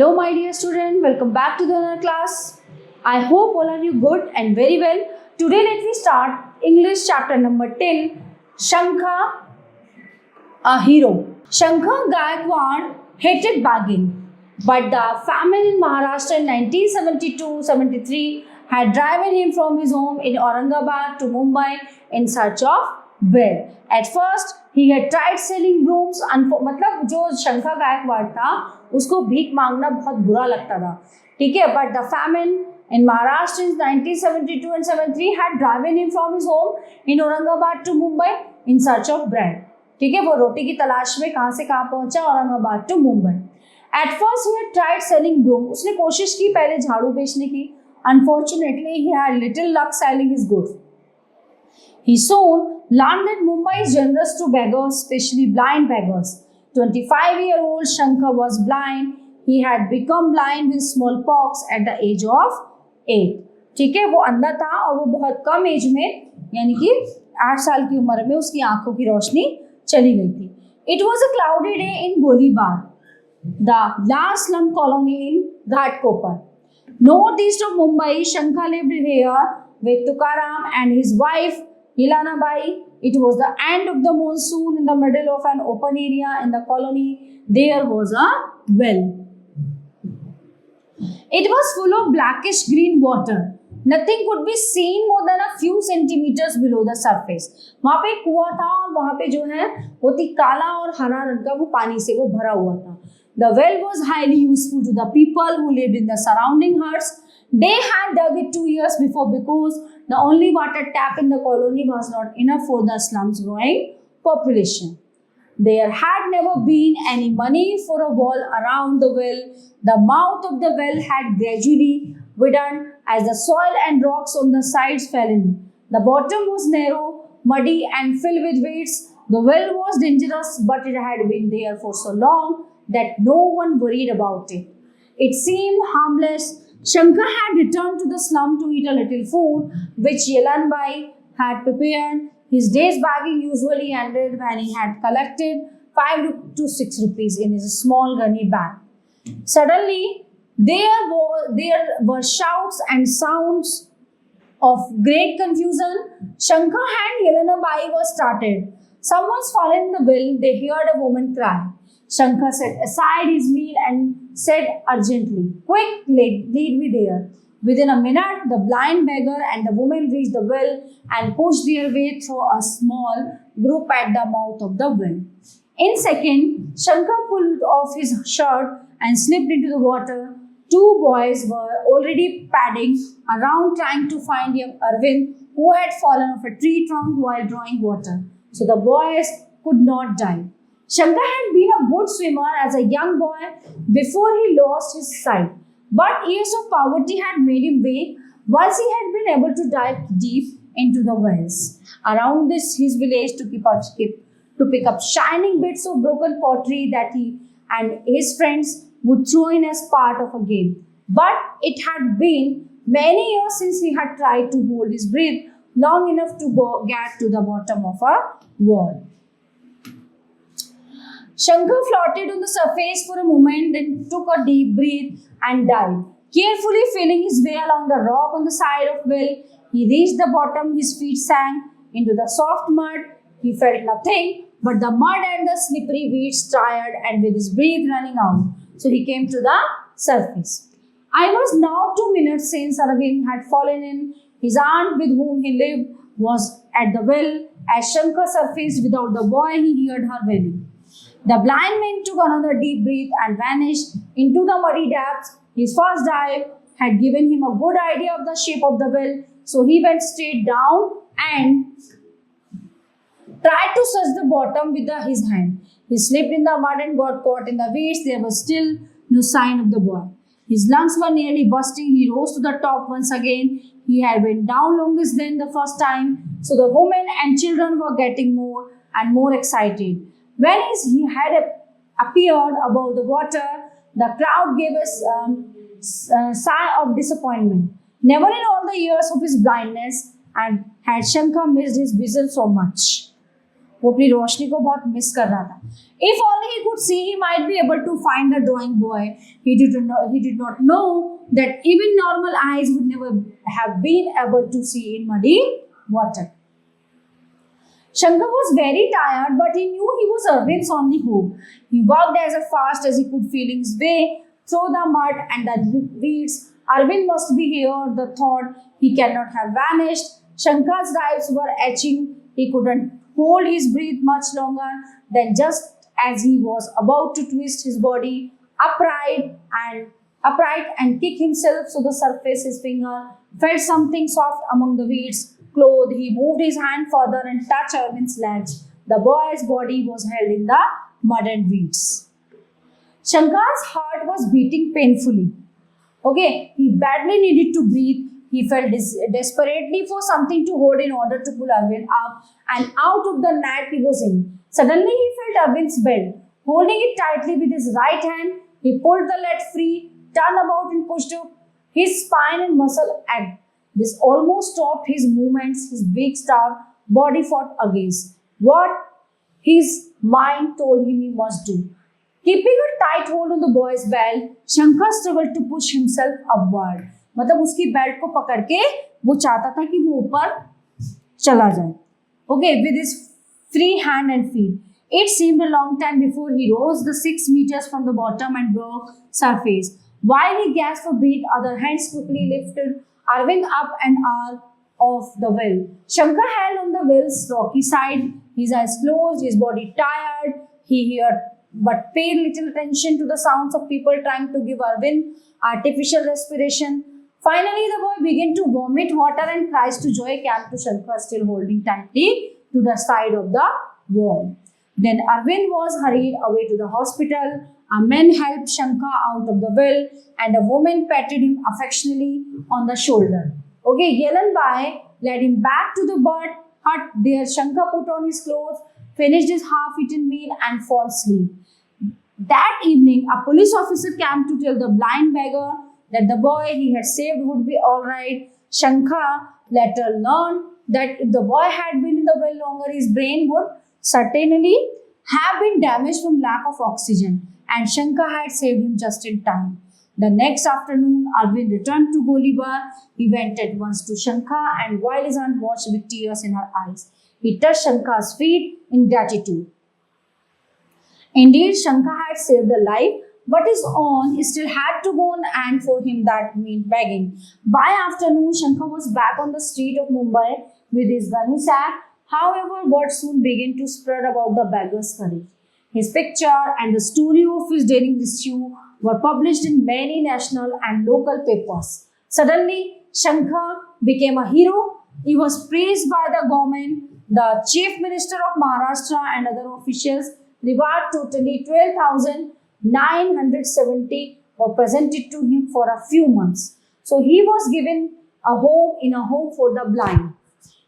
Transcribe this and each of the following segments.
Hello, my dear student. Welcome back to the another class. I hope all are you good and very well. Today, let me start English chapter number 10. Shankha, a hero. Shankha Gaikwad hated begging, but the famine in Maharashtra in 1972-73 had driven him from his home in Aurangabad to Mumbai in search of bread. At first, he had tried selling brooms. मतलब जो शंखा गायकवाड़ था उसको भीख मांगना बहुत बुरा लगता था, ठीक है. But the famine in Maharashtra in 1972 and 73 had driven him from his home in Aurangabad to Mumbai in search of bread. ठीक है, वो रोटी की तलाश में कहाँ से कहाँ पहुंचा, Aurangabad to Mumbai. At first he had tried selling broom. उसने कोशिश की पहले झाड़ू बेचने की. Unfortunately, he had little luck selling his goods. He soon learned that Mumbai is generous to beggars, especially blind beggars. 25-year-old Shankha was blind. He had become blind with smallpox at the age of 8. ठीक है, वो अंधा था और वो बहुत कम as में यानी कि 8 साल की उम्र में उसकी आंखों की रोशनी चली गई थी. It was a cloudy day in Golibhar, the last slum colony in Ghatkopar. Northeast of Mumbai, Shankha lived here with Tukaram and his wife Hilana Bai. It was the end of the monsoon. In the middle of an open area in the colony, there was a well. It was full of blackish green water. Nothing could be seen more than a few centimeters below the surface. वहाँ पे कुआं था और वहाँ पे जो है बहुत ही काला और हरा रंग का वो पानी से वो भरा हुआ था. The well was highly useful to the people who lived in the surrounding huts. They had dug it 2 years before because the only water tap in the colony was not enough for the slum's growing population. There had never been any money for a wall around the well. The mouth of the well had gradually widened as the soil and rocks on the sides fell in. The bottom was narrow, muddy and filled with weeds. The well was dangerous, but it had been there for so long that no one worried about it. It seemed harmless. Shankha had returned to the slum to eat a little food which Yelanbai had prepared. His day's begging usually ended when he had collected 5 to 6 rupees in his small gunny bag. Suddenly, there were shouts and sounds of great confusion. Shankha and Yelena Bai were startled. Someone's fallen in the well. They heard a woman cry. Shankha set aside his meal and said urgently, "Quick, lead me there." Within a minute, the blind beggar and the woman reached the well and pushed their way through a small group at the mouth of the well. In a second, Shankha pulled off his shirt and slipped into the water. 2 boys were already padding around trying to find young Arvind, who had fallen off a tree trunk while drawing water. So the boys could not dive. Shankha had been a good swimmer as a young boy before he lost his sight. But years of poverty had made him weak. Once he had been able to dive deep into the wells around his village to pick up shining bits of broken pottery that he and his friends would throw in as part of a game. But it had been many years since he had tried to hold his breath long enough to get to the bottom of a well. Shankha floated on the surface for a moment, then took a deep breath and dived. Carefully feeling his way along the rock on the side of the well, he reached the bottom. His feet sank into the soft mud. He felt nothing but the mud and the slippery weeds, tired and with his breath running out. So he came to the surface. I was now 2 minutes since Arvind had fallen in. His aunt with whom he lived was at the well. As Shankha surfaced without the boy, he heard her wailing. The blind man took another deep breath and vanished into the muddy depths. His first dive had given him a good idea of the shape of the well, so he went straight down and tried to search the bottom with his hand. He slipped in the mud and got caught in the weeds. There was still no sign of the boy. His lungs were nearly bursting. He rose to the top once again. He had been down longest than the first time, so the women and children were getting more and more excited. When he had appeared above the water, the crowd gave a sigh of disappointment. Never in all the years of his blindness and had Shankha missed his vision so much. वो अपनी रोशनी को बहुत miss कर रहा था. If only he could see, he might be able to find the drawing boy. He did not know that even normal eyes would never have been able to see in muddy water. Shankar was very tired, but he knew he was Arvind's only hope. He walked as fast as he could, feeling his way through the mud and the weeds. Arvind must be here, the thought. He cannot have vanished. Shankar's eyes were etching. He couldn't hold his breath much longer. Then, just as he was about to twist his body upright and kick himself to the surface, his finger felt something soft among the weeds. Clothes. He moved his hand further and touched Arvind's legs. The boy's body was held in the mud and weeds. Shankar's heart was beating painfully. Okay, he badly needed to breathe. He felt desperately for something to hold in order to pull Arvind up and out of the net he was in. Suddenly, he felt Arvind's belt. Holding it tightly with his right hand, he pulled the lead free, turned about and pushed up. His spine and muscle ached. This almost stopped his movements. His big, starved body fought against what his mind told him he must do. Keeping a tight hold on the boy's belt, Shankar struggled to push himself upward. मतलब उसकी belt को पकड़ के वो चाहता था कि वो ऊपर चला जाए. Okay, with his free hand and feet. It seemed a long time before he rose the 6 meters from the bottom and broke surface. While he gasped for breath, other hands quickly lifted Arvind up and out of the well. Shankar held on the well's rocky side, his eyes closed, his body tired. He heard but paid little attention to the sounds of people trying to give Arvind artificial respiration. Finally, the boy began to vomit water and cries to joy came to Shankar, still holding tightly to the side of the wall. Then Arvind was hurried away to the hospital. A man helped Shankar out of the well and a woman patted him affectionately on the shoulder. Okay, Yelan Bai led him back to the bird hut. There Shankar put on his clothes, finished his half-eaten meal and fell asleep. That evening, a police officer came to tell the blind beggar that the boy he had saved would be all right. Shankar later learned that if the boy had been in the well longer, his brain would certainly have been damaged from lack of oxygen. And Shankar had saved him just in time. The next afternoon, Arvind returned to Golibar. He went at once to Shankar and while his aunt watched with tears in her eyes, he touched Shankar's feet in gratitude. Indeed, Shankar had saved a life, but his own still had to go on and for him that meant begging. By afternoon, Shankar was back on the street of Mumbai with his gunny sack. However, word soon began to spread about the beggar's courage. His picture and the story of his daring rescue were published in many national and local papers. Suddenly, Shankar became a hero. He was praised by the government. The Chief Minister of Maharashtra and other officials reward totally 12,970 were presented to him for a few months. So he was given a home for the blind.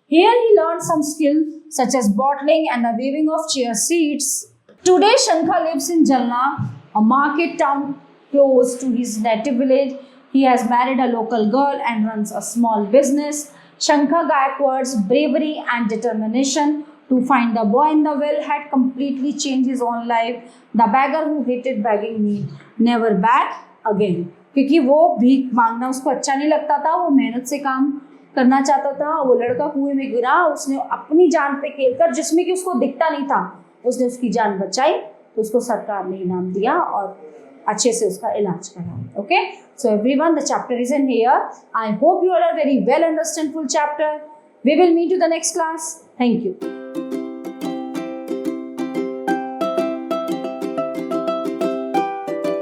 Here he learned some skills such as bottling and the weaving of chair seats. Today, Shankar lives in Jalna, a market town close to his native village. He has married a local girl and runs a small business. Shankar Gaikwad's bravery and determination to find the boy in the well had completely changed his own life. The beggar who hated begging need never begged again. क्योंकि वो भीख मांगना उसको अच्छा नहीं लगता था, वो मेहनत से काम करना चाहता था. वो लड़का कुएं में गिरा, उसने अपनी जान पे खेलकर, जिसमें कि उसको दिखता नहीं था, उसने उसकी जान बचाई, तो उसको सरकार ने इनाम दिया और अच्छे से उसका इलाज करा. Okay, so everyone, the chapter is in here. I hope you all are very well understand full chapter. We will meet you the next class. Thank you.